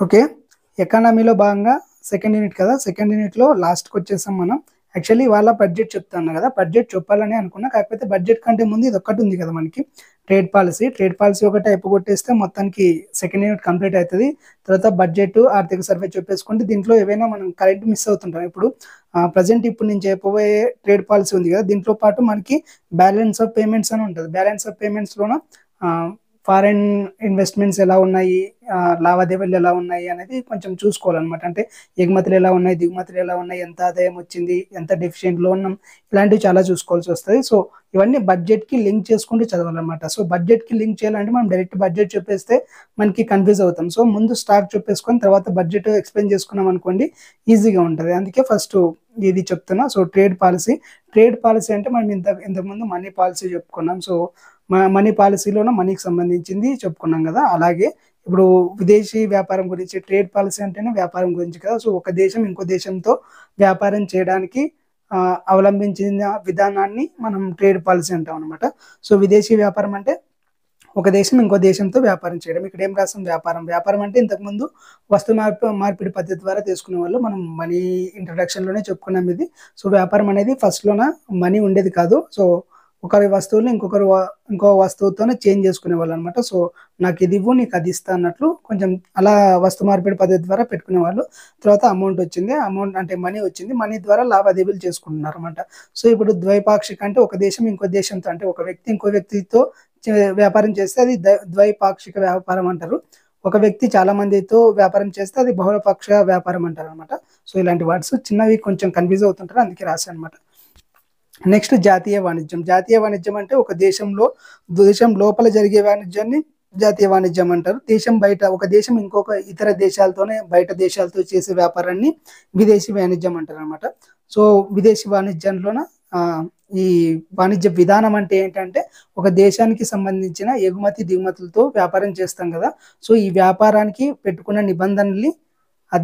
Okay. ఎకానమీలో భాగంగా second unit కదా! సెకండ్ యూనిట్‌లో లాస్ట్‌కి వచ్చేసాం మనం. యాక్చువల్లీ ఇవాళ బడ్జెట్ చెప్తాను కదా! బడ్జెట్ చెప్పాలని అనుకున్నా. కాకపోతే బడ్జెట్ కంటే ముందు ఇదొక్కటి ఉంది కదా మనకి ట్రేడ్ పాలసీ. ట్రేడ్ పాలసీ ఒకటి అయిపోగొట్టేస్తే మొత్తానికి సెకండ్ యూనిట్ కంప్లీట్ అయితది. తర్వాత బడ్జెట్, ఆర్థిక సర్వే చెప్పేసుకుంటే దీంట్లో ఏవైనా మనం కరెంట్ మిస్ అవుతుంటాం. ఇప్పుడు ప్రెజెంట్ ఇప్పుడు నేను చెప్పబోయే ట్రేడ్ పాలసీ ఉంది కదా! దీంట్లో పాటు మనకి బ్యాలెన్స్ ఆఫ్ పేమెంట్స్ అని ఉంటది. బ్యాలెన్స్ ఆఫ్ పేమెంట్స్‌లోన ఆహ్, ఫారెన్ ఇన్వెస్ట్‌మెంట్స్ ఎలా ఉన్నాయి, లావాదేవీలు ఎలా ఉన్నాయి అనేది కొంచెం చూసుకోవాలనమాట. అంటే ఎగుమతులు ఎలా ఉన్నాయి, దిగుమతులు ఎలా ఉన్నాయి, ఎంత ఆదాయం వచ్చింది, ఎంత డెఫిషియెంట్‌లో ఉన్నాం, ఇలాంటివి చాలా చూసుకోవాల్సొస్తది. సో, ఇవన్నీ బడ్జెట్‌కి లింక్ చేసుకుంటూ చదవాలనమాట. సో, బడ్జెట్‌కి లింక్ చేయాలంటే మనం డైరెక్ట్ బడ్జెట్ చెప్పేస్తే మనకి కన్‌ఫ్యూజ్ అవుతాం. సో, ముందు స్టాక్ చెప్పేసుకొని తర్వాత బడ్జెట్ ఎక్స్‌ప్లెయిన్ చేసుకున్నామనుకోండి ఈజీగా ఉంటది. అందుకే ఫస్టు ఇది చెప్తున్నా. So, trade policy. Trade policy అంటే మనం ఇంతకుముందు మనీ పాలసీ చెప్పుకున్నాం. సో, మనీ పాలసీలోన మనీకి సంబంధించింది చెప్పుకున్నాం గదా! అలాగే ఇప్పుడు విదేశీ వ్యాపారం గురించి ట్రేడ్ పాలసీ అంటేనే వ్యాపారం గురించి కదా! సో, ఒక దేశం ఇంకో దేశంతో వ్యాపారం చేయడానికి అవలంబించిన విధానాన్ని మనం ట్రేడ్ పాలసీ అంటామనమాట. సో, విదేశీ వ్యాపారం అంటే ఒక దేశం ఇంకో దేశంతో వ్యాపారం చేయడం. ఇక్కడేం రాసాం వ్యాపారం. వ్యాపారం అంటే ఇంతకుముందు వస్తు మార్పిడి పద్ధతి ద్వారా తీసుకునేవాళ్ళు. మనం మనీ ఇంట్రడక్షన్‌లోనే చెప్పుకున్నాం ఇది. సో, వ్యాపారం అనేది ఫస్ట్‌లోన మనీ ఉండేది కాదు. సో, ఒకరి వస్తువుని ఇంకో వస్తువుతోనే చేంజ్ చేసుకునేవాళ్ళనమాట. సో, నాకిదివ్వు, నీకదిస్తా అన్నట్లు కొంచెం అలా వస్తు మార్పిడి పద్ధతి ద్వారా పెట్టుకునేవాళ్ళు. తర్వాత అమౌంటొచ్చింది. అమౌంట్ అంటే మనీ వచ్చింది. మనీ ద్వారా లావాదేవీలు చేసుకుంటున్నారనమాట. సో, ఇప్పుడు ద్వైపాక్షిక అంటే ఒక దేశం ఇంకో దేశంతో అంటే ఒక వ్యక్తి ఇంకో వ్యక్తితో చే వ్యాపారం చేస్తే అది ద్వైపాక్షిక వ్యాపారం అంటారు. ఒక వ్యక్తి చాలా మందితో వ్యాపారం చేస్తే అది బహుళపక్ష వ్యాపారం అంటారనమాట. సో, ఇలాంటి వర్డ్స్ చిన్నవి కొంచెం కన్‌ఫ్యూజ్ అవుతుంటారు. అందుకే రాశాననమాట. నెక్స్ట్ జాతీయ వాణిజ్యం. జాతీయ వాణిజ్యం అంటే ఒక దేశం లోపల జరిగే వాణిజ్యాన్ని జాతీయ వాణిజ్యం అంటారు. దేశం బయట ఒక దేశం ఇంకొక ఇతర దేశాలతోనే బయట దేశాలతో చేసే వ్యాపారాన్ని విదేశీ వాణిజ్యం అంటారనమాట. సో, విదేశీ వాణిజ్యంలోన ఈ వాణిజ్య విధానం అంటే ఏంటంటే ఒక దేశానికి సంబంధించిన ఎగుమతి, దిగుమతులతో వ్యాపారం చేస్తాం గదా! సో, ఈ వ్యాపారానికి పెట్టుకున్న నిబంధనల్ని ఆ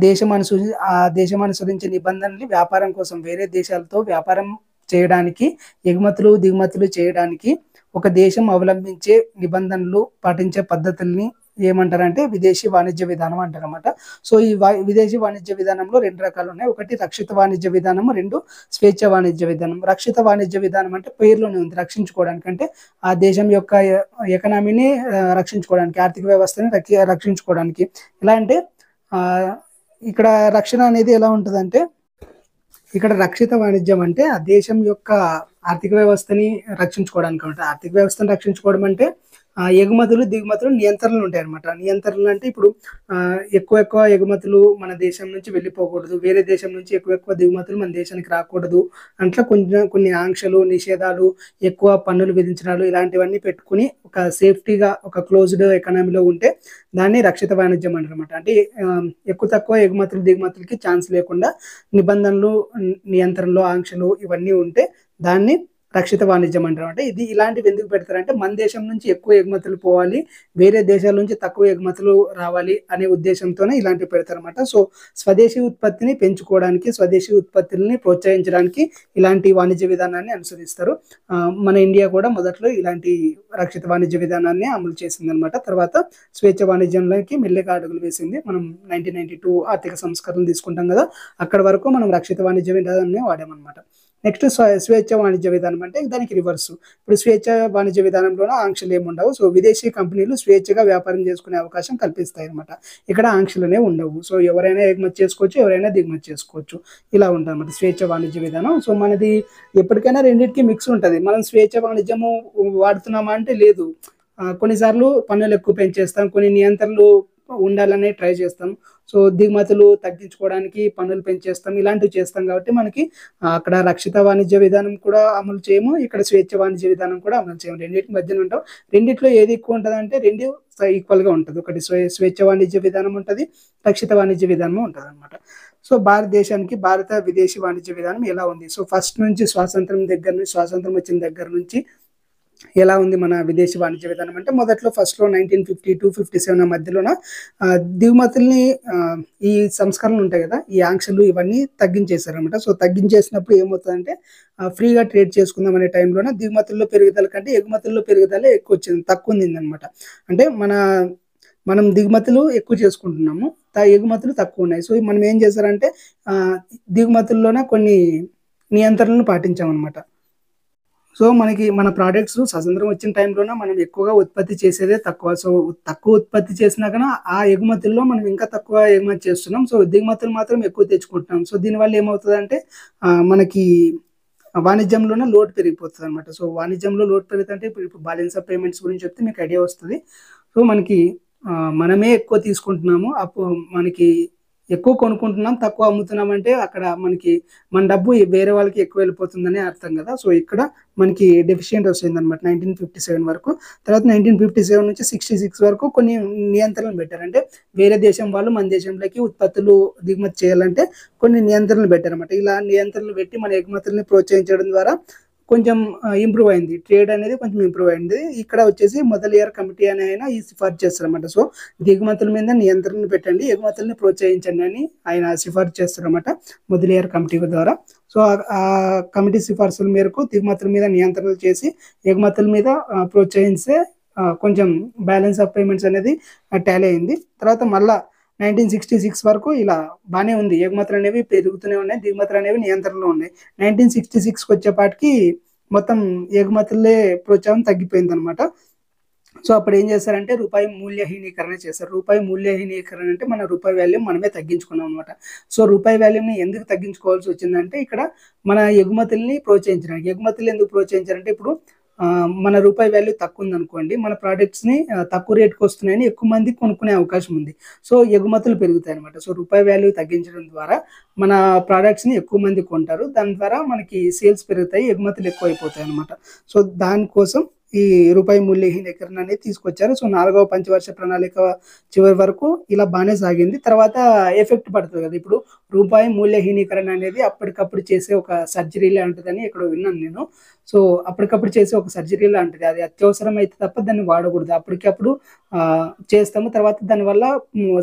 దేశం అనుసరించే నిబంధనల్ని వ్యాపారం కోసం వేరే దేశాలతో వ్యాపారం చేయడానికి, ఎగుమతులు, దిగుమతులు చేయడానికి ఒక దేశం అవలంబించే నిబంధనలు, పాటించే పద్ధతుల్ని ఏమంటారంటే విదేశీ వాణిజ్య విధానం అంటారనమాట. సో, ఈ విదేశీ వాణిజ్య విధానంలో 2 రకాలున్నాయి. ఒకటి రక్షిత వాణిజ్య విధానము, 2 స్వేచ్ఛ వాణిజ్య విధానం. రక్షిత వాణిజ్య విధానం అంటే పేరులోనే ఉంది రక్షించుకోవడానికి. అంటే ఆ దేశం యొక్క ఎకానమీని రక్షించుకోవడానికి, ఆర్థిక వ్యవస్థని రక్షించుకోవడానికి. ఎలా అంటే ఆహ్, ఇక్కడ రక్షణ అనేది ఎలా ఉంటదంటే ఇక్కడ రక్షిత వాణిజ్యం అంటే ఆ దేశం యొక్క ఆర్థిక వ్యవస్థని రక్షించుకోవడానికనమాట. ఆర్థిక వ్యవస్థను రక్షించుకోవడం అంటే ఎగుమతులు, దిగుమతులు నియంత్రణలు ఉంటాయన్నమాట. నియంత్రణలు అంటే ఇప్పుడు ఎక్కువ ఎగుమతులు మన దేశం నుంచి వెళ్ళిపోకూడదు. వేరే దేశం నుంచి ఎక్కువ దిగుమతులు మన దేశానికి రాకూడదు. అట్లా కొన్ని ఆంక్షలు, నిషేధాలు, ఎక్కువ పన్నులు విధించడాలు ఇలాంటివన్నీ పెట్టుకొని ఒక సేఫ్టీగా ఒక క్లోజ్డ్ ఎకానమీలో ఉంటే దాన్ని రక్షిత వాణిజ్యం అంటారనమాట. అంటే ఎక్కువ తక్కువ ఎగుమతులు, దిగుమతులకి ఛాన్స్ లేకుండా నిబంధనలు, నియంత్రణలు, ఆంక్షలు ఇవన్నీ ఉంటే దాన్ని రక్షిత వాణిజ్యం అంటారు. అంటే ఇలాంటివి ఎందుకు పెడతారంటే మన దేశం నుంచి ఎక్కువ ఎగుమతులు పోవాలి, వేరే దేశాల నుంచి తక్కువ ఎగుమతులు రావాలి అనే ఉద్దేశంతోనే ఇలాంటివి పెడతారనమాట. సో, స్వదేశీ ఉత్పత్తిని పెంచుకోవడానికి, స్వదేశీ ఉత్పత్తుల్ని ప్రోత్సహించడానికి ఇలాంటి వాణిజ్య విధానాన్ని అనుసరిస్తారు. మన ఇండియా కూడా మొదట్లో ఇలాంటి రక్షిత వాణిజ్య విధానాన్ని అమలు చేసిందనమాట. తర్వాత స్వేచ్ఛ వాణిజ్యంలోకి మెల్లగా అడుగులు వేసింది. మనం 1992 ఆర్థిక సంస్కరణలు తీసుకుంటాం కదా! అక్కడి వరకు మనం రక్షిత వాణిజ్య విధానాన్ని వాడామనమాట. నెక్స్ట్ స్వేచ్ఛ వాణిజ్య విధానం అంటే దానికి రివర్సు. ఇప్పుడు స్వేచ్ఛ వాణిజ్య విధానంలోన ఆంక్షలేముండవు. సో, విదేశీ కంపెనీలు స్వేచ్ఛగా వ్యాపారం చేసుకునే అవకాశం కల్పిస్తాయన్నమాట. ఇక్కడ ఆంక్షలనేవి ఉండవు. సో, ఎవరైనా ఎగుమతి చేసుకోవచ్చు, ఎవరైనా దిగుమతి చేసుకోవచ్చు. ఇలా ఉంటదన్నమాట స్వేచ్ఛ వాణిజ్య విధానం. సో, మనది ఎప్పటికైనా రెండిటికి మిక్స్ ఉంటది. మనం స్వేచ్ఛ వాణిజ్యము వాడుతున్నామా అంటే లేదు. కొన్నిసార్లు పన్నులెక్కువ పెంచేస్తాం. కొన్ని నియంత్రణలు ఉండాలనే ట్రై చేస్తాం. సో, దిగుమతులు తగ్గించుకోవడానికి పన్నులు పెంచేస్తాం. ఇలాంటివి చేస్తాం కాబట్టి మనకి అక్కడ రక్షిత వాణిజ్య విధానం కూడా అమలు చేయము. ఇక్కడ స్వేచ్ఛ వాణిజ్య విధానం కూడా అమలు చేయము. రెండిటి మధ్యన ఉంటాం. రెండిట్లో ఏది ఎక్కువ ఉంటదంటే 2 ఈక్వల్‌గా ఉంటది. ఒకటి స్వేచ్ఛ వాణిజ్య విధానం ఉంటది. రక్షిత వాణిజ్య విధానము ఉంటదనమాట. సో, భారత విదేశీ వాణిజ్య విధానం ఎలా ఉంది? సో, ఫస్ట్ నుంచి స్వాతంత్రం వచ్చిన దగ్గర నుంచి ఎలా ఉంది మన విదేశీ వాణిజ్య విధానం అంటే మొదట్లో ఫస్ట్‌లో 1952, 57 మధ్యలోన దిగుమతుల్ని ఈ సంస్కరణలు ఉంటాయి కదా! ఈ ఆంక్షలు ఇవన్నీ తగ్గించేశారనమాట. సో, తగ్గించేసినప్పుడు ఏమవుతదంటే ఫ్రీగా ట్రేడ్ చేసుకుందాం అనే టైంలోన దిగుమతుల్లో పెరుగుదల కంటే ఎగుమతుల్లో పెరుగుదలే తక్కువుండిందనమాట. అంటే మనం దిగుమతులు ఎక్కువ చేసుకుంటున్నాము, ఎగుమతులు తక్కువ ఉన్నాయి. సో మనం ఏం చేశారంటే దిగుమతుల్లోనే కొన్ని నియంత్రణలు పాటించామన్నమాట. సో మనకి మన ప్రోడక్ట్స్ స్వతంత్రం వచ్చిన టైంలోనే మనం ఎక్కువగా ఉత్పత్తి చేసేదే తక్కువ. సో తక్కువ ఉత్పత్తి చేసినా కానీ ఆ ఎగుమతుల్లో మనం ఇంకా తక్కువ ఎగుమతి చేస్తున్నాం. సో దిగుమతులు మాత్రం ఎక్కువ తెచ్చుకుంటున్నాం. సో దీనివల్ల ఏమవుతుందంటే మనకి వాణిజ్యంలోనే లోటు పెరిగిపోతుంది అనమాట. సో వాణిజ్యంలో లోటు పెరుగుతుంటే ఇప్పుడు బ్యాలెన్స్ ఆఫ్ పేమెంట్స్ గురించి చెప్తే మీకు ఐడియా వస్తుంది. సో మనకి మనమే ఎక్కువ తీసుకుంటున్నాము, అప్పుడు మనకి ఎక్కువ కొనుక్కుంటున్నాం, తక్కువ అమ్ముతున్నాం అంటే అక్కడ మనకి మన డబ్బు వేరే వాళ్ళకి ఎక్కువ వెళ్ళిపోతుందని అర్థం కదా. సో ఇక్కడ మనకి డెఫిషియెంట్ వస్తుంది అనమాట 1957 వరకు. తర్వాత 1957 నుంచి 66 వరకు కొన్ని నియంత్రణలు పెట్టారు. అంటే వేరే దేశం వాళ్ళు మన దేశంలోకి ఉత్పత్తులు దిగుమతి చేయాలంటే కొన్ని నియంత్రణలు పెట్టారన్నమాట. ఇలా నియంత్రణలు పెట్టి మన ఎగుమతుల్ని ప్రోత్సహించడం ద్వారా కొంచెం ఇంప్రూవ్ అయింది, ట్రేడ్ అనేది కొంచెం ఇంప్రూవ్ అయింది. ఇక్కడ వచ్చేసి మొదలియార్ కమిటీ అని ఆయన ఈ సిఫార్సు చేస్తారన్నమాట. సో దిగుమతుల మీద నియంత్రణ పెట్టండి, ఎగుమతుల్ని ప్రోత్సహించండి అని ఆయన సిఫార్సు చేస్తారన్నమాట మొదలియార్ కమిటీ ద్వారా. సో ఆ కమిటీ సిఫార్సుల మేరకు దిగుమతుల మీద నియంత్రణలు చేసి ఎగుమతుల మీద ప్రోత్సహిస్తే కొంచెం బ్యాలెన్స్ ఆఫ్ పేమెంట్స్ అనేది టాలీ అయింది. తర్వాత మళ్ళా 1966 వరకు ఇలా బాగానే ఉంది, ఎగుమతులు అనేవి పెరుగుతూనే ఉన్నాయి, దిగుమతులు అనేవి నియంత్రణలో ఉన్నాయి. 1966కి వచ్చేపాటికి మొత్తం ఎగుమతులే ప్రోత్సాహం తగ్గిపోయింది అనమాట. సో అప్పుడు ఏం చేశారంటే రూపాయి మూల్యహీనీకరణ చేశారు. రూపాయి మూల్యహీనీకరణ అంటే మన రూపాయి వాల్యూమ్ మనమే తగ్గించుకున్నాం అనమాట. సో రూపాయి వాల్యూమ్ని ఎందుకు తగ్గించుకోవాల్సి వచ్చిందంటే ఇక్కడ మన ఎగుమతుల్ని ప్రోత్సహించడానికి. ఎగుమతులు ఎందుకు ప్రోత్సహించారంటే ఇప్పుడు మన రూపాయి వాల్యూ తక్కువ ఉంది అనుకోండి, మన ప్రోడక్ట్స్ని తక్కువ రేట్కి వస్తున్నాయని ఎక్కువ మంది కొనుక్కునే అవకాశం ఉంది. సో ఎగుమతులు పెరుగుతాయి అనమాట. సో రూపాయి వాల్యూ తగ్గించడం ద్వారా మన ప్రోడక్ట్స్ని ఎక్కువ మంది కొంటారు, దాని ద్వారా మనకి సేల్స్ పెరుగుతాయి, ఎగుమతులు ఎక్కువ అయిపోతాయి అనమాట. సో దానికోసం ఈ రూపాయి మూల్యహీనీకరణ అనేది తీసుకొచ్చారు. సో 4వ పంచవర్ష ప్రణాళిక చివరి వరకు ఇలా బాగానే సాగింది. తర్వాత ఎఫెక్ట్ పడుతుంది కదా, ఇప్పుడు రూపాయి మూల్యహీనీకరణ అనేది అప్పటికప్పుడు చేసే ఒక సర్జరీ లాంటిదని ఇక్కడ విన్నాను నేను. సో అప్పటికప్పుడు చేసే ఒక సర్జరీ లాంటిది, అది అత్యవసరం అయితే తప్ప దాన్ని వాడకూడదు. అప్పటికప్పుడు చేస్తాము, తర్వాత దానివల్ల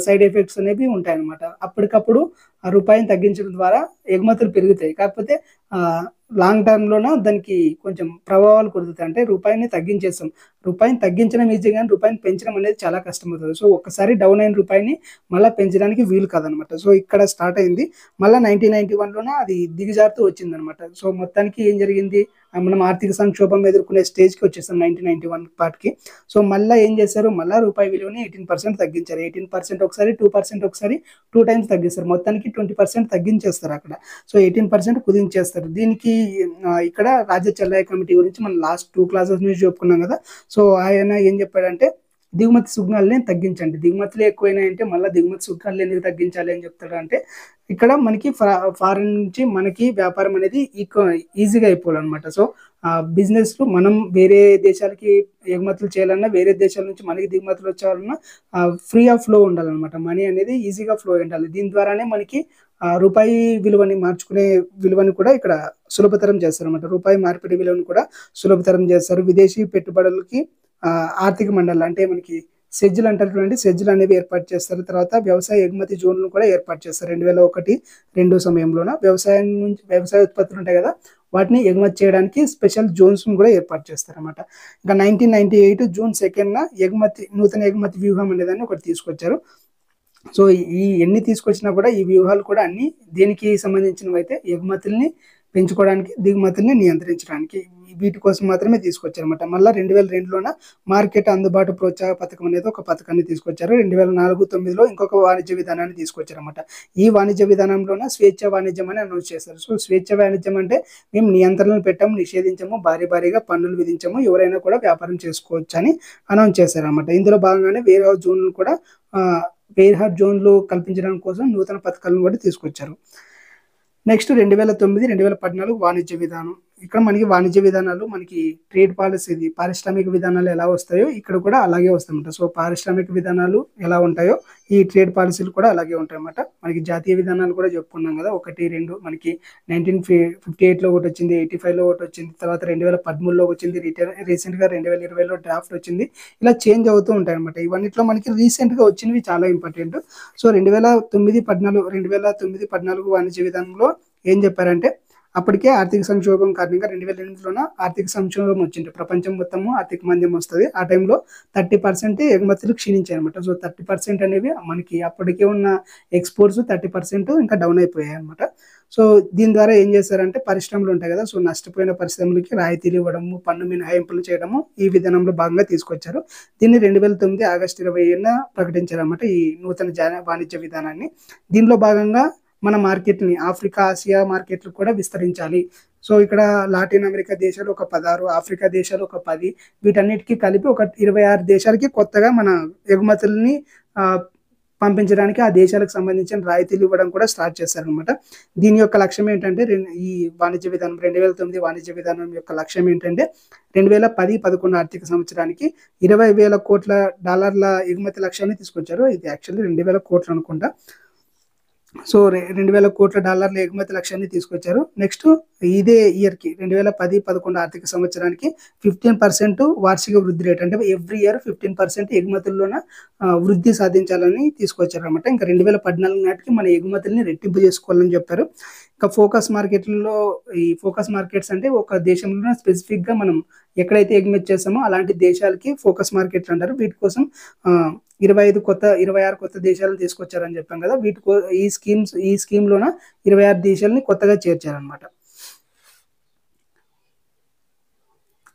సైడ్ ఎఫెక్ట్స్ అనేవి ఉంటాయి అనమాట. అప్పటికప్పుడు ఆ రూపాయిని తగ్గించడం ద్వారా ఎగుమతులు పెరుగుతాయి, కాకపోతే లాంగ్ టర్మ్లోన దానికి కొంచెం ప్రభావాలు కుదురుతాయి. అంటే రూపాయిని తగ్గించేస్తాం, రూపాయిని తగ్గించడం ఈజీ కానీ రూపాయిని పెంచడం అనేది చాలా కష్టమవుతుంది. సో ఒక్కసారి డౌన్ అయిన రూపాయిని మళ్ళీ పెంచడానికి వీలు కాదనమాట. సో ఇక్కడ స్టార్ట్ అయింది, మళ్ళీ 1991లోనే అది దిగజారుతూ వచ్చిందనమాట. సో మొత్తానికి ఏం జరిగింది, మనం ఆర్థిక సంక్షోభం ఎదుర్కొనే స్టేజ్కి వచ్చేసాం 1991 పాటికి. సో మళ్ళీ ఏం చేశారు, మళ్ళీ రూపాయి విలువని 18% తగ్గించారు. 18% ఒకసారి, 2% ఒకసారి, 2 టైమ్స్ తగ్గిస్తారు, మొత్తానికి 20% తగ్గించేస్తారు అక్కడ. సో 18% కుదించేస్తారు. దీనికి ఇక్కడ రాజ్య చెల్లయ్య కమిటీ గురించి మనం లాస్ట్ 2 క్లాసెస్ నుంచి చెప్పుకున్నాం కదా. సో ఆయన ఏం చెప్పాడంటే దిగుమతి సుంకాలని తగ్గించండి, దిగుమతులు ఎక్కువైనాయంటే మళ్ళీ దిగుమతి సుంకాలు ఎందుకు తగ్గించాలి అని చెప్తాడు. అంటే ఇక్కడ మనకి ఫారిన్ నుంచి మనకి వ్యాపారం అనేది ఈజీగా అయిపోవాలన్నమాట. సో బిజినెస్లు మనం వేరే దేశాలకి ఎగుమతులు చేయాలన్నా, వేరే దేశాల నుంచి మనకి దిగుమతులు వచ్చాలన్నా ఫ్రీ ఆఫ్ ఫ్లో ఉండాలన్నమాట, మనీ అనేది ఈజీగా ఫ్లో ఉండాలి. దీని ద్వారానే మనకి రూపాయి విలువని మార్చుకునే విలువని కూడా ఇక్కడ సులభతరం చేస్తారు అనమాట. రూపాయి మార్పిడి విలువను కూడా సులభతరం చేస్తారు. విదేశీ పెట్టుబడులకి ఆర్థిక మండలి అంటే మనకి సెజ్లు అంటారు, సెజ్లు అనేవి ఏర్పాటు చేస్తారు. తర్వాత వ్యవసాయ ఎగుమతి జోన్లు కూడా ఏర్పాటు చేస్తారు 2001-2 సమయంలోన. వ్యవసాయ ఉత్పత్తులు ఉంటాయి కదా, వాటిని ఎగుమతి చేయడానికి స్పెషల్ జోన్స్ కూడా ఏర్పాటు చేస్తారు అనమాట. ఇంకా 1998 జూన్ 2న నూతన ఎగుమతి వ్యూహం అనేదాన్ని ఒకటి తీసుకొచ్చారు. సో ఈ ఎన్ని తీసుకొచ్చినా కూడా ఈ వ్యూహాలు కూడా అన్ని దేనికి సంబంధించినవి అయితే ఎగుమతుల్ని పెంచుకోవడానికి, దిగుమతుల్ని నియంత్రించడానికి, వీటి కోసం మాత్రమే తీసుకొచ్చారనమాట. మళ్ళీ 2002లోన మార్కెట్ అందుబాటు ప్రోత్సాహ పథకం అనేది ఒక పథకాన్ని తీసుకొచ్చారు. 2004-9లో ఇంకొక వాణిజ్య విధానాన్ని తీసుకొచ్చారనమాట. ఈ వాణిజ్య విధానంలోన స్వేచ్ఛ వాణిజ్యం అని అనౌన్స్ చేశారు. సో స్వేచ్ఛ వాణిజ్యం అంటే మేము నియంత్రణలు పెట్టాము, నిషేధించము, భారీగా పన్నులు విధించము, ఎవరైనా కూడా వ్యాపారం చేసుకోవచ్చు అని అనౌన్స్ చేశారనమాట. ఇందులో భాగంగానే వేరే జోన్లు కూడా వేర్హాట్ జోన్లు కల్పించడం కోసం నూతన పథకాలను కూడా తీసుకొచ్చారు. నెక్స్ట్ 2009-2014 వాణిజ్య విధానం. ఇక్కడ మనకి వాణిజ్య విధానాలు, మనకి ట్రేడ్ పాలసీ, పారిశ్రామిక విధానాలు ఎలా వస్తాయో ఇక్కడ కూడా అలాగే వస్తాయన్నమాట. సో పారిశ్రామిక విధానాలు ఎలా ఉంటాయో ఈ ట్రేడ్ పాలసీలు కూడా అలాగే ఉంటాయన్నమాట. మనకి జాతీయ విధానాలు కూడా చెప్పుకున్నాం కదా, 1, 2 మనకి 1958లో ఒకటి వచ్చింది, 85లో ఒకటి వచ్చింది, తర్వాత 2013లో వచ్చింది, రీసెంట్గా 2020లో డ్రాఫ్ట్ వచ్చింది. ఇలా చేంజ్ అవుతూ ఉంటాయి అనమాట. ఇవన్నిట్లో మనకి రీసెంట్గా వచ్చినవి చాలా ఇంపార్టెంట్. సో 2009-14 వాణిజ్య విధానంలో ఏం చెప్పారంటే అప్పటికే ఆర్థిక సంక్షోభం కారణంగా 2008లోన ఆర్థిక సంక్షోభం వచ్చింది. ప్రపంచం మొత్తము ఆర్థిక మాంద్యం వస్తది. ఆ టైంలో 30% ఎగుమతులు క్షీణించాయనమాట. సో 30% అనేవి మనకి అప్పటికే ఉన్న ఎక్స్‌పోర్ట్స్ 30% ఇంకా డౌన్ అయిపోయాయనమాట. సో దీని ద్వారా ఏం చేశారంటే పరిశ్రమలు ఉంటాయి కదా! సో నష్టపోయిన పరిశ్రమలకి రాయితీలు ఇవ్వడము, పన్ను మినహాయింపులు చేయడము ఈ విధానంలో భాగంగా తీసుకొచ్చారు. దీన్ని 2009 ఆగస్టు 20న ప్రకటించారనమాట ఈ నూతన వాణిజ్య విధానాన్ని. దీనిలో భాగంగా మన మార్కెట్‌ని ఆఫ్రికా, ఆసియా మార్కెట్‌లు కూడా విస్తరించాలి. సో ఇక్కడ లాటిన్ అమెరికా దేశాలు ఒక 16, ఆఫ్రికా దేశాలు ఒక 10 వీటన్నిటికి కలిపి ఒక 26 దేశాలకి కొత్తగా మన ఎగుమతుల్ని పంపించడానికి ఆ దేశాలకు సంబంధించిన రాయితీలు ఇవ్వడం కూడా స్టార్ట్ చేశారనమాట. దీని యొక్క లక్ష్యం ఏంటంటే ఈ వాణిజ్య విధానం 2009 వాణిజ్య విధానం యొక్క లక్ష్యం ఏంటంటే 2010-11 ఆర్థిక సంవత్సరానికి $20,000 కోట్ల ఎగుమతి లక్ష్యాన్ని తీసుకొచ్చారు. ఇది యాక్చువల్లీ 2,000 కోట్లు అనుకుంటా. సో $2,000 కోట్ల ఎగుమతి లక్ష్యాన్ని తీసుకొచ్చారు. నెక్స్ట్ ఇదే ఇయర్‌కి 2010-11 ఆర్థిక సంవత్సరానికి 15% వార్షిక వృద్ధి రేట్ అంటే ఎవ్రీ ఇయర్ 15% ఎగుమతుల్లోన వృద్ధి సాధించాలని తీసుకొచ్చారనమాట. ఇంకా 2014 నాటికి మన ఎగుమతుల్ని రెట్టింపు చేసుకోవాలని చెప్పారు. ఇంకా ఫోకస్ మార్కెట్‌లలో ఈ ఫోకస్ మార్కెట్స్ అంటే ఒక దేశంలోనే స్పెసిఫిక్‌గా మనం ఎక్కడైతే ఎగుమతి చేస్తామో అలాంటి దేశాలకి ఫోకస్ మార్కెట్లు అంటారు. వీటి కోసం 26 కొత్త దేశాలను తీసుకొచ్చారని చెప్పాం కదా! ఈ స్కీమ్‌లోన 26 దేశాలని కొత్తగా చేర్చారనమాట.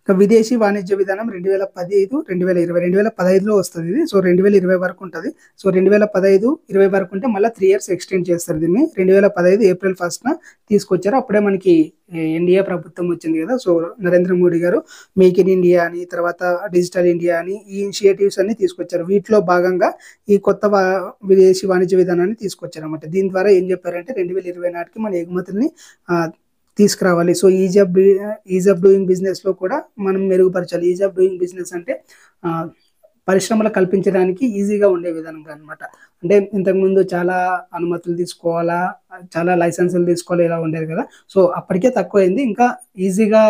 విదేశీ వాణిజ్య విధానం 2015, 2020 2015లో వస్తది ఇది. సో 2020 వరకు ఉంటది. సో 2015, 20 వరకు ఉంటే మళ్ళీ 3 ఇయర్స్ ఎక్స్టెండ్ చేస్తారు దీన్ని. 2015 ఏప్రిల్ 1న తీసుకొచ్చారు. అప్పుడే మనకి ఎన్డీఏ ప్రభుత్వం వచ్చింది కదా! సో నరేంద్ర మోడీ గారు మేక్ ఇన్ ఇండియా అని, తర్వాత డిజిటల్ ఇండియా అని ఈ ఇనిషియేటివ్స్ అన్ని తీసుకొచ్చారు. వీటిలో భాగంగా ఈ కొత్త విదేశీ వాణిజ్య విధానాన్ని తీసుకొచ్చారన్నమాట. దీని ద్వారా ఏం చెప్పారంటే 2020 నాటికి మన ఎగుమతుల్ని తీసుకురావాలి. సో ఈజ్ ఆఫ్ డూయింగ్ బిజినెస్‌లో కూడా మనం మెరుగుపరచాలి. ఈజ్ ఆఫ్ డూయింగ్ బిజినెస్ అంటే పరిశ్రమలు కల్పించడానికి ఈజీగా ఉండే విధానంగా అనమాట. అంటే ఇంతకుముందు చాలా అనుమతులు తీసుకోవాలా, చాలా లైసెన్సులు తీసుకోవాలి ఇలా ఉండేది కదా! సో అప్పటికే తక్కువైంది. ఇంకా ఈజీగా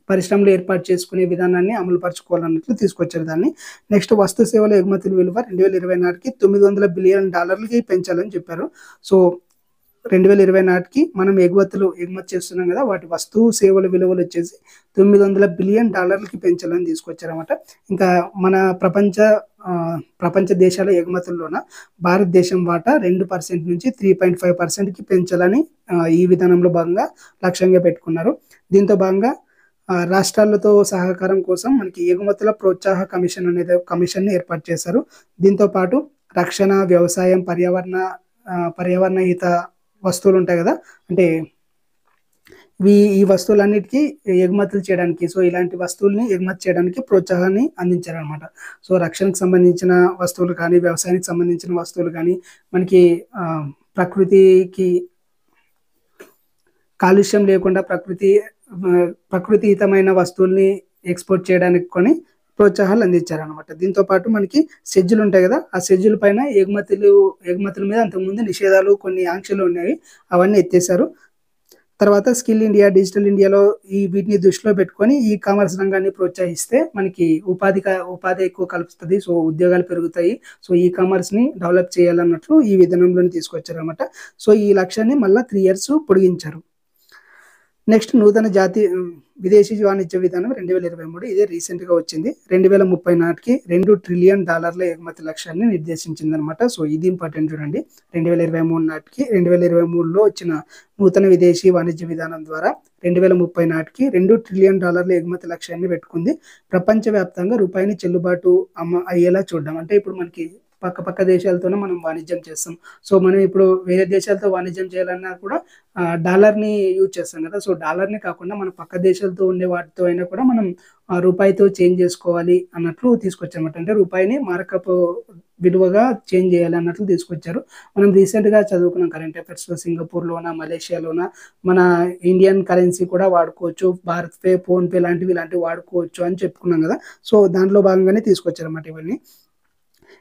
పరిశ్రమలు ఏర్పాటు చేసుకునే విధానాన్ని అమలు పరుచుకోవాలన్నట్లు తీసుకొచ్చారు దాన్ని. నెక్స్ట్ వస్తు సేవల ఎగుమతుల విలువ 2020 నాటికి $900 బిలియన్ పెంచాలని చెప్పారు. సో 2020 నాటికి మనం ఎగుమతి చేస్తున్నాం కదా! వాటి వస్తువు సేవల విలువలు వచ్చేసి $900 బిలియన్ పెంచాలని తీసుకొచ్చారన్నమాట. ఇంకా మన ప్రపంచ దేశాల ఎగుమతుల్లోన భారతదేశం వాటా 2% నుంచి 3.5%కి పెంచాలని ఈ విధానంలో భాగంగా లక్ష్యంగా పెట్టుకున్నారు. దీంతో భాగంగా రాష్ట్రాలతో సహకారం కోసం మనకి ఎగుమతుల ప్రోత్సాహ కమిషన్‌ని ఏర్పాటు చేశారు. దీంతో పాటు రక్షణ, వ్యవసాయం, పర్యావరణ హిత వస్తువులు ఉంటాయి కదా! అంటే ఈ వస్తువులన్నిటికీ ఎగుమతులు చేయడానికి సో ఇలాంటి వస్తువుల్ని ఎగుమతి చేయడానికి ప్రోత్సాహాన్ని అందించారనమాట. సో రక్షణకు సంబంధించిన వస్తువులు కానీ, వ్యవసాయానికి సంబంధించిన వస్తువులు కానీ, మనకి ప్రకృతికి కాలుష్యం లేకుండా ప్రకృతిహితమైన వస్తువుల్ని ఎక్స్‌పోర్ట్ చేయడానికి ప్రోత్సాహాలు అందించారనమాట. దీంతో పాటు మనకి షెడ్యూల్ ఉంటాయి కదా! ఆ షెడ్యూల్ పైన ఎగుమతుల మీద అంతకుముందు నిషేధాలు, కొన్ని ఆంక్షలు ఉన్నాయి. అవన్నీ ఎత్తేసారు. తర్వాత స్కిల్ ఇండియా, డిజిటల్ ఇండియాలో వీటిని దృష్టిలో పెట్టుకొని ఈ కామర్స్ రంగాన్ని ప్రోత్సహిస్తే మనకి ఉపాధి ఎక్కువ కలుపుతుంది. సో ఉద్యోగాలు పెరుగుతాయి. సో ఈ కామర్స్‌ని డెవలప్ చేయాలన్నట్లు ఈ విధానంలోనే తీసుకొచ్చారనమాట. సో ఈ లక్ష్యాన్ని మళ్ళా 3 ఇయర్స్ పొడిగించారు. నెక్స్ట్ నూతన విదేశీ వాణిజ్య విధానం 2023 ఇదే రీసెంట్‌గా వచ్చింది. 2030 నాటికి $2 ట్రిలియన్ ఎగుమతి లక్ష్యాన్ని నిర్దేశించిందనమాట. సో ఇది ఇంపార్టెంట్ చూడండి. 2023 నాటికి 2023లో వచ్చిన నూతన విదేశీ వాణిజ్య విధానం ద్వారా 2030 నాటికి $2 ట్రిలియన్ ఎగుమతి లక్ష్యాన్ని పెట్టుకుంది. ప్రపంచవ్యాప్తంగా రూపాయిని చెల్లుబాటు అయ్యేలా చూడడం. అంటే ఇప్పుడు మనకి పక్క దేశాలతోనే మనం వాణిజ్యం చేస్తాం. సో మనం ఇప్పుడు వేరే దేశాలతో వాణిజ్యం చేయాలన్నా కూడా డాలర్‌ని యూజ్ చేస్తాం కదా! సో డాలర్‌ని కాకుండా మన పక్క దేశాలతో ఉండే వాటితో అయినా కూడా మనం రూపాయితో చేంజ్ చేసుకోవాలి అన్నట్లు తీసుకొచ్చారన్నమాట. అంటే రూపాయిని మార్కప్ విలువగా చేంజ్ చేయాలి అన్నట్లు తీసుకొచ్చారు. మనం రీసెంట్‌గా చదువుకున్నాం కరెంట్ అఫైర్స్‌లో సింగపూర్‌లోన, మలేషియాలోన మన ఇండియన్ కరెన్సీ కూడా వాడుకోవచ్చు. భారత్ పే, ఫోన్‌పే ఇలాంటివి వాడుకోవచ్చు అని చెప్పుకున్నాం కదా! సో దాంట్లో భాగంగానే తీసుకొచ్చారన్నమాట ఇవన్నీ.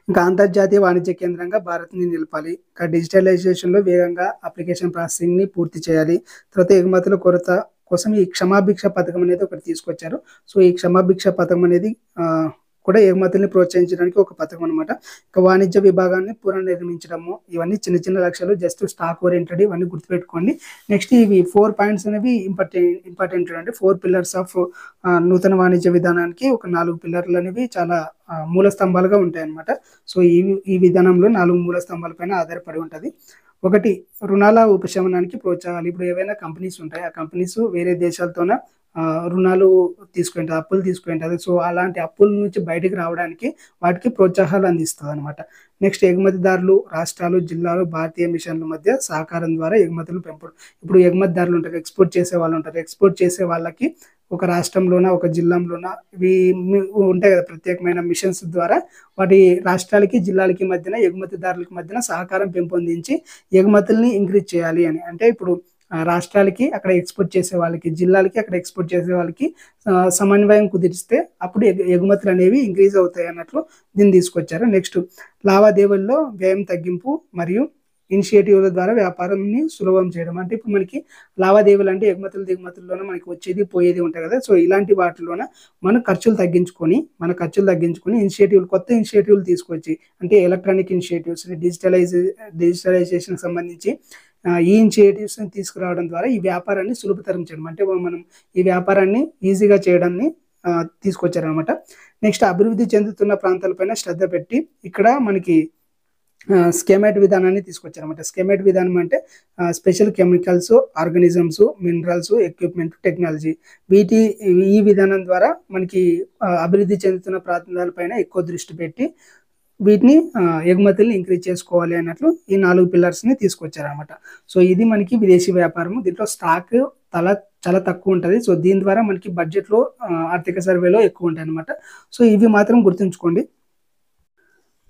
ఇంకా అంతర్జాతీయ వాణిజ్య కేంద్రంగా భారత్‌ని నిలపాలి. ఇంకా డిజిటలైజేషన్‌లో వేగంగా అప్లికేషన్ ప్రాసెసింగ్‌ని పూర్తి చేయాలి. తర్వాత ఎగుమతుల కొరత కోసం ఈ క్షమాభిక్ష పథకం అనేది ఒకటి తీసుకొచ్చారు. సో ఈ క్షమాభిక్ష పథకం అనేది కూడా ఎగుమతుల్ని ప్రోత్సహించడానికి ఒక పథకం అనమాట. ఇక వాణిజ్య విభాగాన్ని పునర్నిర్మించడము, ఇవన్నీ చిన్న చిన్న లక్ష్యాలు, జస్ట్ స్టాక్ ఓరియంటెడ్, ఇవన్నీ గుర్తుపెట్టుకోండి. నెక్స్ట్ ఇవి 4 పాయింట్స్ అనేవి ఇంపార్టెంట్ చూడండి. 4 పిల్లర్స్ ఆఫ్ నూతన వాణిజ్య విధానానికి ఒక 4 పిల్లర్లు అనేవి చాలా మూల స్తంభాలుగా ఉంటాయి అనమాట. సో ఈ విధానంలో 4 మూల స్తంభాల పైన ఆధారపడి ఉంటుంది. ఒకటి, రుణాల ఉపశమనానికి ప్రోత్సాహాలు. ఇప్పుడు ఏవైనా కంపెనీస్ ఉంటాయి, ఆ కంపెనీస్ వేరే దేశాలతోన రుణాలు తీసుకుంటారు, అప్పులు తీసుకుంటారు. సో అలాంటి అప్పుల నుంచి బయటకు రావడానికి వాటికి ప్రోత్సాహాలు అందిస్తుంది అనమాట. నెక్స్ట్, ఎగుమతిదారులు, రాష్ట్రాలు, జిల్లాలు, భారతీయ మిషన్ల మధ్య సహకారం ద్వారా ఎగుమతులు పెంపడం. ఇప్పుడు ఎగుమతిదారులు ఉంటారు, ఎక్స్పోర్ట్ చేసే వాళ్ళు ఉంటారు. ఎక్స్పోర్ట్ చేసే వాళ్ళకి ఒక రాష్ట్రంలోన, ఒక జిల్లాలోన ఇవి ఉంటాయి కదా, ప్రత్యేకమైన మిషన్స్ ద్వారా వాటి రాష్ట్రాలకి, జిల్లాలకి మధ్యన, ఎగుమతిదారులకి మధ్యన సహకారం పెంపొందించి ఎగుమతుల్ని ఇంక్రీజ్ చేయాలి అని. అంటే ఇప్పుడు రాష్ట్రాలకి అక్కడ ఎక్స్పోర్ట్ చేసే వాళ్ళకి, జిల్లాలకి అక్కడ ఎక్స్పోర్ట్ చేసే వాళ్ళకి సమన్వయం కుదిరిస్తే అప్పుడు ఎగుమతులు అనేవి ఇంక్రీజ్ అవుతాయి అన్నట్లు దీన్ని తీసుకొచ్చారు. నెక్స్ట్, లావాదేవీల్లో వ్యయం తగ్గింపు మరియు ఇనిషియేటివ్ల ద్వారా వ్యాపారాన్ని సులభం చేయడం. అంటే ఇప్పుడు మనకి లావాదేవీలు అంటే ఎగుమతులు దిగుమతుల్లోనే మనకి వచ్చేది పోయేది ఉంటాయి కదా. సో ఇలాంటి వాటిలోన మన ఖర్చులు తగ్గించుకొని కొత్త ఇనిషియేటివ్లు తీసుకొచ్చి, అంటే ఎలక్ట్రానిక్ ఇనిషియేటివ్స్, డిజిటలైజేషన్ సంబంధించి ఈ ఇనిషియేటివ్స్ని తీసుకురావడం ద్వారా ఈ వ్యాపారాన్ని సులభతరం చేయడం, అంటే మనం ఈ వ్యాపారాన్ని ఈజీగా చేయడాన్ని తీసుకొచ్చారనమాట. నెక్స్ట్, అభివృద్ధి చెందుతున్న ప్రాంతాలపైన శ్రద్ధ పెట్టి ఇక్కడ మనకి స్కెమేట్ విధానాన్ని తీసుకొచ్చారనమాట. స్కెమేట్ విధానం అంటే special chemicals, organisms, minerals, equipment, technology, ఈ విధానం ద్వారా మనకి అభివృద్ధి చెందుతున్న ప్రాంతాలపైన ఎక్కువ దృష్టి పెట్టి వీటిని ఎగుమతుల్ని ఇంక్రీజ్ చేసుకోవాలి అన్నట్లు ఈ 4 పిల్లర్స్ని తీసుకొచ్చారనమాట. సో ఇది మనకి విదేశీ వ్యాపారం. దీంట్లో స్టాక్ చాలా తక్కువ ఉంటుంది. సో దీని ద్వారా మనకి బడ్జెట్లో ఆర్థిక సర్వేలో ఎక్కువ ఉంటాయి అనమాట. సో ఇవి మాత్రం గుర్తుంచుకోండి.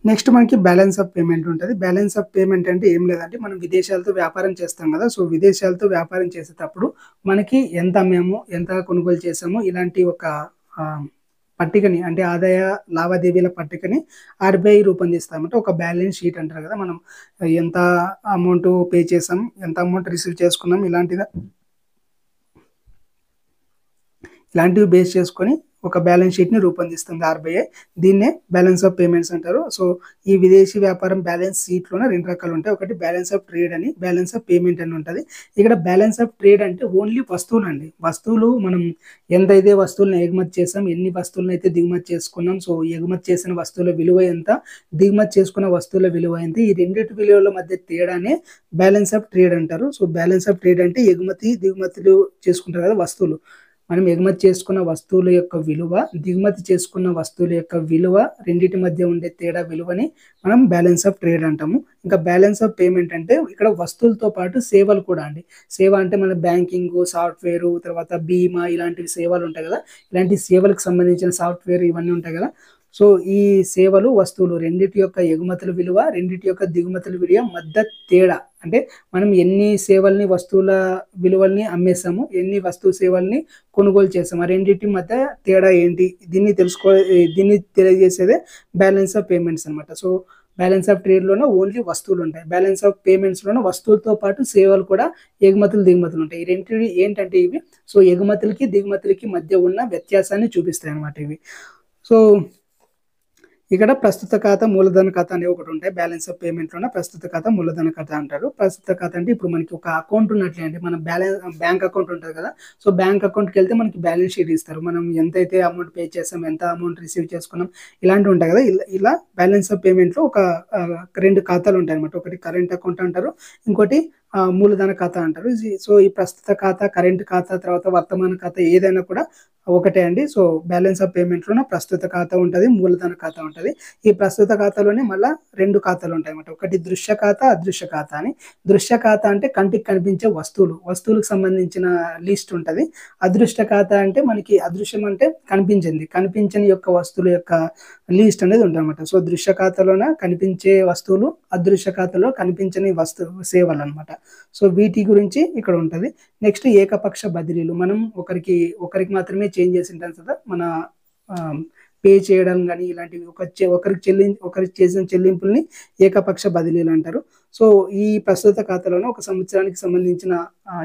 నెక్స్ట్, మనకి బ్యాలెన్స్ ఆఫ్ పేమెంట్ ఉంటుంది. బ్యాలెన్స్ ఆఫ్ పేమెంట్ అంటే ఏం లేదంటే, మనం విదేశాలతో వ్యాపారం చేస్తాం కదా. సో విదేశాలతో వ్యాపారం చేసేటప్పుడు మనకి ఎంత అమ్మాము, ఎంత కొనుగోలు చేసాము, ఇలాంటి ఒక పట్టికని, అంటే ఆదాయ లావాదేవీల పట్టికని RBI రూపొందిస్తామంటే ఒక బ్యాలెన్స్ షీట్ అంటారు కదా. మనం ఎంత అమౌంట్ పే చేసాం, ఎంత అమౌంట్ రిసీవ్ చేసుకున్నాం, ఇలాంటివి బేస్ చేసుకొని ఒక బ్యాలెన్స్ షీట్ని రూపొందిస్తుంది RBI. దీన్నే బ్యాలెన్స్ ఆఫ్ పేమెంట్స్ అంటారు. సో ఈ విదేశీ వ్యాపారం బ్యాలెన్స్ షీట్లోనే 2 రకాలు ఉంటాయి. ఒకటి బ్యాలెన్స్ ఆఫ్ ట్రేడ్ అని, బ్యాలెన్స్ ఆఫ్ పేమెంట్ అని ఉంటుంది. ఇక్కడ బ్యాలెన్స్ ఆఫ్ ట్రేడ్ అంటే ఓన్లీ వస్తువులు అండి. వస్తువులు మనం ఎంతైతే వస్తువులను ఎగుమతి చేసాం, ఎన్ని వస్తువులను అయితే దిగుమతి చేసుకున్నాం, సో ఎగుమతి చేసిన వస్తువుల విలువ ఎంత, దిగుమతి చేసుకున్న వస్తువుల విలువ ఎంత, ఈ రెండింటి విలువల మధ్య తేడానే బ్యాలెన్స్ ఆఫ్ ట్రేడ్ అంటారు. సో బ్యాలెన్స్ ఆఫ్ ట్రేడ్ అంటే ఎగుమతి దిగుమతులు చేసుకుంటారు కదా వస్తువులు, మనం ఎగుమతి చేసుకున్న వస్తువుల యొక్క విలువ, దిగుమతి చేసుకున్న వస్తువుల యొక్క విలువ, రెండింటి మధ్య ఉండే తేడా విలువని మనం బ్యాలెన్స్ ఆఫ్ ట్రేడ్ అంటాము. ఇంకా బ్యాలెన్స్ ఆఫ్ పేమెంట్ అంటే ఇక్కడ వస్తువులతో పాటు సేవలు కూడా అండి. సేవ అంటే మన బ్యాంకింగ్, సాఫ్ట్వేర్, తర్వాత బీమా, ఇలాంటివి సేవలు ఉంటాయి కదా. ఇలాంటి సేవలకు సంబంధించిన సాఫ్ట్వేర్ ఇవన్నీ ఉంటాయి కదా. సో ఈ సేవలు, వస్తువులు రెండింటి యొక్క ఎగుమతుల విలువ, రెండింటి యొక్క దిగుమతుల విలువ మధ్య తేడా, అంటే మనం ఎన్ని సేవల్ని, వస్తువుల విలువల్ని అమ్మేసాము, ఎన్ని వస్తువు సేవల్ని కొనుగోలు చేసాము, ఆ రెండింటి మధ్య తేడా ఏంటి, దీన్ని తెలియజేసేదే బ్యాలెన్స్ ఆఫ్ పేమెంట్స్ అనమాట. సో బ్యాలెన్స్ ఆఫ్ ట్రేడ్లోనే ఓన్లీ వస్తువులు ఉంటాయి. బ్యాలెన్స్ ఆఫ్ పేమెంట్స్లోనే వస్తువులతో పాటు సేవలు కూడా, ఎగుమతులు దిగుమతులు ఉంటాయి. ఈ రెండింటి ఏంటంటే ఇవి సో ఎగుమతులకి దిగుమతులకి మధ్య ఉన్న వ్యత్యాసాన్ని చూపిస్తాయి అనమాట ఇవి. సో ఇక్కడ ప్రస్తుత ఖాతా, మూలధన ఖాతా అనేవి ఒకటి ఉంటాయి. బ్యాలెన్స్ ఆఫ్ పేమెంట్లోనే ప్రస్తుత ఖాతా, మూలధన ఖాతా అంటారు. ప్రస్తుత ఖాతా అంటే ఇప్పుడు మనకి ఒక అకౌంట్ ఉన్నట్లే అండి. మన బ్యాంక్ అకౌంట్ ఉంటుంది కదా. సో బ్యాంక్ అకౌంట్కి వెళ్తే మనకి బ్యాలెన్స్ షీట్ ఇస్తారు. మనం ఎంతైతే అమౌంట్ పే చేసాం, ఎంత అమౌంట్ రిసీవ్ చేసుకున్నాం, ఇలాంటివి ఉంటాయి కదా. ఇలా బ్యాలెన్స్ ఆఫ్ పేమెంట్లో ఒక 2 ఖాతాలు ఉంటాయి అనమాట. ఒకటి కరెంట్ అకౌంట్ అంటారు, ఇంకోటి మూలధన ఖాతా అంటారు. సో ఈ ప్రస్తుత ఖాతా, కరెంట్ ఖాతా, తర్వాత వర్తమాన ఖాతా ఏదైనా కూడా ఒకటే అండి. సో బ్యాలెన్స్ ఆఫ్ పేమెంట్లోనే ప్రస్తుత ఖాతా ఉంటుంది, మూలధన ఖాతా ఉంటుంది. ఈ ప్రస్తుత ఖాతాలోనే మళ్ళీ 2 ఖాతాలు ఉంటాయి అన్నమాట. ఒకటి దృశ్య ఖాతా, అదృశ్య ఖాతా అని. దృశ్య ఖాతా అంటే కంటికి కనిపించే వస్తువులకు సంబంధించిన లిస్ట్ ఉంటుంది. అదృశ్య ఖాతా అంటే మనకి అదృశ్యం అంటే కనిపించని యొక్క వస్తువుల యొక్క లిస్ట్ అనేది ఉంటుంది అనమాట. సో దృశ్య ఖాతాలోనే కనిపించే వస్తువులు, అదృశ్య ఖాతాలో కనిపించని సేవలు అనమాట. సో వీటి గురించి ఇక్కడ ఉంటుంది. నెక్స్ట్, ఏకపక్ష బదిలీలు. మనం ఒకరికి మాత్రమే చేంజ్ చేసి ఉంటాం కదా, మన పే చేయడం కానీ ఇలాంటివి ఒకరికి చేసిన చెల్లింపుల్ని ఏకపక్ష బదిలీలు అంటారు. సో ఈ ప్రస్తుత ఖాతాలోనే ఒక సంవత్సరానికి సంబంధించిన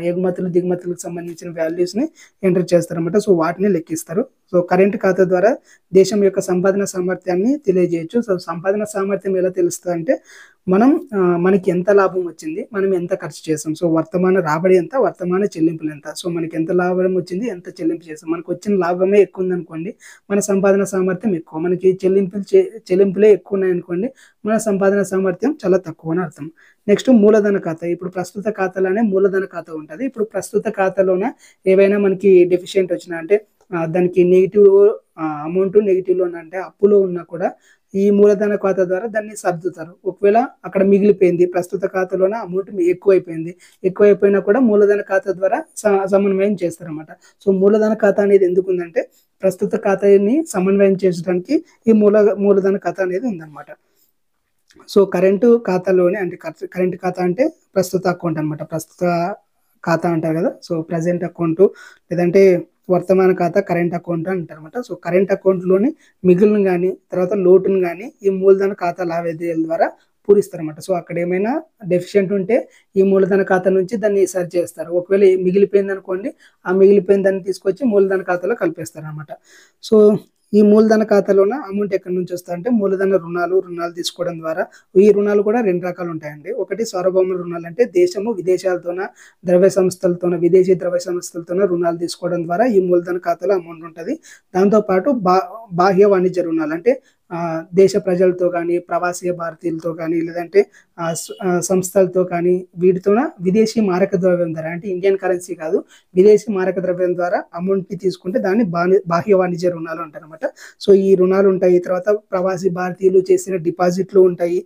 ఎగుమతులు దిగుమతులకు సంబంధించిన వాల్యూస్ని ఎంటర్ చేస్తారన్నమాట. సో వాటిని లెక్కిస్తారు. సో కరెంట్ ఖాతా ద్వారా దేశం యొక్క సంపాదన సామర్థ్యాన్ని తెలియజేయచ్చు. సో సంపాదన సామర్థ్యం ఎలా తెలుస్తుంది అంటే మనకి ఎంత లాభం వచ్చింది, మనం ఎంత ఖర్చు చేసాం, సో వర్తమాన రాబడి ఎంత, వర్తమాన చెల్లింపులు ఎంత, సో మనకి ఎంత లాభం వచ్చింది, ఎంత చెల్లింపు చేసాం. మనకు వచ్చిన లాభమే ఎక్కువ ఉందనుకోండి, మన సంపాదన సామర్థ్యం ఎక్కువ. మనకి చెల్లింపులే ఎక్కువ ఉన్నాయనుకోండి, మన సంపాదన సామర్థ్యం చాలా తక్కువ అని అర్థం. నెక్స్ట్ మూలధన ఖాతా. ఇప్పుడు ప్రస్తుత ఖాతాలోనే మూలధన ఖాతా ఉంటుంది. ఇప్పుడు ప్రస్తుత ఖాతాలోన ఏవైనా మనకి డెఫిషియెంట్ వచ్చినా అంటే దానికి నెగిటివ్ అమౌంట్ నెగిటివ్లో అంటే అప్పులో ఉన్నా కూడా ఈ మూలధన ఖాతా ద్వారా దాన్ని సర్దుతారు. ఒకవేళ అక్కడ మిగిలిపోయింది, ప్రస్తుత ఖాతాలోనే అమౌంట్ ఎక్కువైపోయినా కూడా మూలధన ఖాతా ద్వారా సమన్వయం చేస్తారన్నమాట. సో మూలధన ఖాతా అనేది ఎందుకు ఉందంటే ప్రస్తుత ఖాతాని సమన్వయం చేసడానికి ఈ మూలధన ఖాతా అనేది ఉందన్నమాట. సో కరెంటు ఖాతాలోనే అంటే కరెంట్ ఖాతా అంటే ప్రస్తుత అకౌంట్ అనమాట. ప్రస్తుత ఖాతా అంటారు కదా, సో ప్రజెంట్ అకౌంట్ లేదంటే వర్తమాన ఖాతా కరెంట్ అకౌంట్ అంటారు అనమాట. సో కరెంట్ అకౌంట్లోని మిగులును కానీ తర్వాత లోటును కానీ ఈ మూలధన ఖాతా లావాదేవీల ద్వారా పూరిస్తారన్నమాట. సో అక్కడ ఏమైనా డెఫిషియెంట్ ఉంటే ఈ మూలధన ఖాతా నుంచి దాన్ని సరి చేస్తారు. ఒకవేళ మిగిలిపోయింది అనుకోండి, ఆ మిగిలిపోయిన దాన్ని తీసుకొచ్చి మూలధన ఖాతాలో కలిపేస్తారు అనమాట. సో ఈ మూలధన ఖాతాలోన అమౌంట్ ఎక్కడి నుంచి వస్తాయంటే మూలధన రుణాలు తీసుకోవడం ద్వారా. ఈ రుణాలు కూడా రెండు రకాలు ఉంటాయండి. ఒకటి సార్వభౌమ రుణాలు, అంటే దేశము విదేశీ ద్రవ్య సంస్థలతోన రుణాలు తీసుకోవడం ద్వారా ఈ మూలధన ఖాతాలో అమౌంట్ ఉంటుంది. దాంతోపాటు బాహ్య వాణిజ్య రుణాలు, అంటే దేశ ప్రజలతో కానీ ప్రవాసీయ భారతీయులతో కానీ లేదంటే సంస్థలతో కానీ వీటితోన విదేశీ మారక ద్రవ్యం ద్వారా, అంటే ఇండియన్ కరెన్సీ కాదు, విదేశీ మారక ద్రవ్యం ద్వారా అమౌంట్ని తీసుకుంటే దాన్ని బాహ్య వాణిజ్య రుణాలు అంటారు అనమాట. సో ఈ రుణాలు ఉంటాయి. తర్వాత ప్రవాసీ భారతీయులు చేసిన డిపాజిట్లు ఉంటాయి,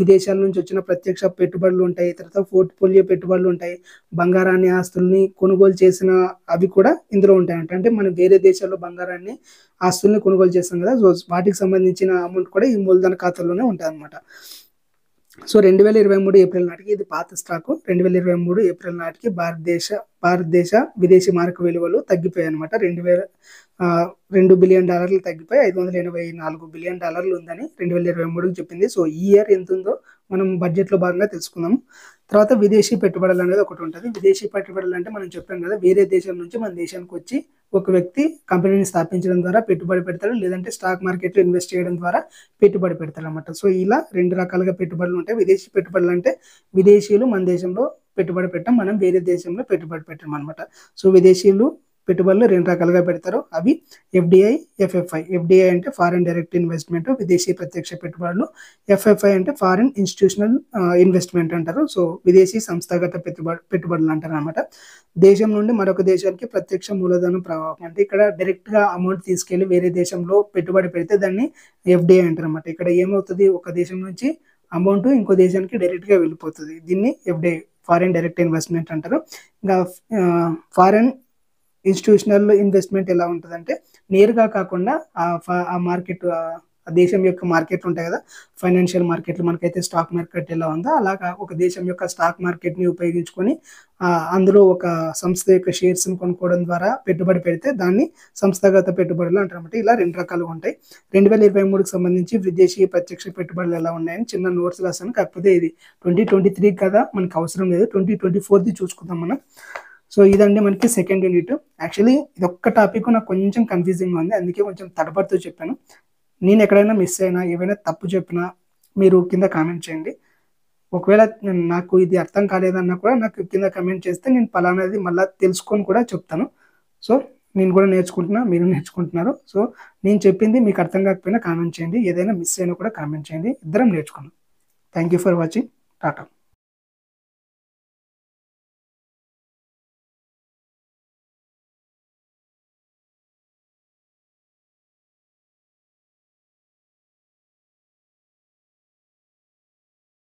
విదేశాల నుంచి వచ్చిన ప్రత్యక్ష పెట్టుబడులు ఉంటాయి, తర్వాత పోర్ట్ఫోలియో పెట్టుబడులు ఉంటాయి, బంగారాన్ని ఆస్తుల్ని కొనుగోలు చేసిన అవి కూడా ఇందులో ఉంటాయంట. అంటే మనం వేరే దేశాల్లో బంగారాన్ని ఆస్తుల్ని కొనుగోలు చేస్తాం కదా, సో వాటికి సంబంధించిన అమౌంట్ కూడా ఈ మూలధన ఖాతాలోనే ఉంటుంది అనమాట. సో 2023 ఏప్రిల్ నాటికి, ఇది పాత స్టాకు, 2023 ఏప్రిల్ నాటికి భారతదేశ విదేశీ మారక విలువలు తగ్గిపోయాయి అనమాట. $2 బిలియన్ తగ్గిపోయి $584 బిలియన్ ఉందని 2023కి చెప్పింది. సో ఈ ఇయర్ ఎంత ఉందో మనం బడ్జెట్లో భాగంగా తెలుసుకుందాము. తర్వాత విదేశీ పెట్టుబడులు అనేది ఒకటి ఉంటుంది. విదేశీ పెట్టుబడులు అంటే మనం చెప్పాం కదా, వేరే దేశం నుంచి మన దేశానికి వచ్చి ఒక వ్యక్తి కంపెనీని స్థాపించడం ద్వారా పెట్టుబడి పెడతాడు, లేదంటే స్టాక్ మార్కెట్లో ఇన్వెస్ట్ చేయడం ద్వారా పెట్టుబడి పెడతాడు అనమాట. సో ఇలా రెండు రకాలుగా పెట్టుబడులు ఉంటాయి. విదేశీ పెట్టుబడులు అంటే విదేశీయులు మన దేశంలో పెట్టుబడి పెట్టడం, మనం వేరే దేశంలో పెట్టుబడి పెట్టడం అనమాట. సో విదేశీయులు పెట్టుబడులు రెండు రకాలుగా పెడతారు. అవి FDI, FFI. FDI అంటే ఫారిన్ డైరెక్ట్ ఇన్వెస్ట్మెంట్, విదేశీ ప్రత్యక్ష పెట్టుబడులు. FFI అంటే ఫారిన్ ఇన్స్టిట్యూషనల్ ఇన్వెస్ట్మెంట్ అంటారు. సో విదేశీ సంస్థాగత పెట్టుబడులు అంటారు అనమాట. దేశం నుండి మరొక దేశానికి ప్రత్యక్ష మూలధనం ప్రవాహం, అంటే ఇక్కడ డైరెక్ట్ గా అమౌంట్ తీసుకెళ్లి వేరే దేశంలో పెట్టుబడి పెడితే దాన్ని FDI అంటారు అనమాట. ఇక్కడ ఏమవుతుంది, ఒక దేశం నుంచి అమౌంట్ ఇంకో దేశానికి డైరెక్ట్ గా వెళ్ళిపోతుంది. దీన్ని FDI, ఫారిన్ డైరెక్ట్ ఇన్వెస్ట్మెంట్ అంటారు. ఇంకా ఫారిన్ ఇన్స్టిట్యూషనల్ ఇన్వెస్ట్మెంట్ ఎలా ఉంటుందంటే నేరుగా కాకుండా ఆ మార్కెట్, ఆ దేశం యొక్క మార్కెట్లు ఉంటాయి కదా, ఫైనాన్షియల్ మార్కెట్లు, మనకైతే స్టాక్ మార్కెట్ ఎలా ఉందో అలాగా ఒక దేశం యొక్క స్టాక్ మార్కెట్ని ఉపయోగించుకొని అందులో ఒక సంస్థ యొక్క షేర్స్ని కొనుక్కోవడం ద్వారా పెట్టుబడి పెడితే దాన్ని సంస్థాగత పెట్టుబడులు అంటారన్నమాట. ఇలా రెండు రకాలుగా ఉంటాయి. 2023కి సంబంధించి విదేశీ ప్రత్యక్ష పెట్టుబడులు ఎలా ఉన్నాయని చిన్న నోట్స్ రాశాను. కాకపోతే ఇది 2023 కదా, మనకు అవసరం లేదు, 2024ది చూసుకుందాం మనం. సో ఇదండి మనకి సెకండ్ యూనిట్. యాక్చువల్లీ ఇది ఒక్క టాపిక్ నాకు కొంచెం కన్ఫ్యూజింగ్ ఉంది, అందుకే కొంచెం తడబడుతూ చెప్పాను. నేను ఎక్కడైనా మిస్ అయినా, ఏవైనా తప్పు చెప్పినా మీరు కింద కామెంట్ చేయండి. ఒకవేళ నాకు ఇది అర్థం కాలేదన్నా కూడా నాకు కింద కామెంట్ చేస్తే నేను పలానాది మళ్ళీ తెలుసుకొని కూడా చెప్తాను. సో నేను కూడా నేర్చుకుంటున్నా, మీరు నేర్చుకుంటున్నారు. సో నేను చెప్పింది మీకు అర్థం కాకపోయినా కామెంట్ చేయండి, ఏదైనా మిస్ అయినా కూడా కామెంట్ చేయండి, ఇద్దరం నేర్చుకున్నాం. Thank you for watching. Tata.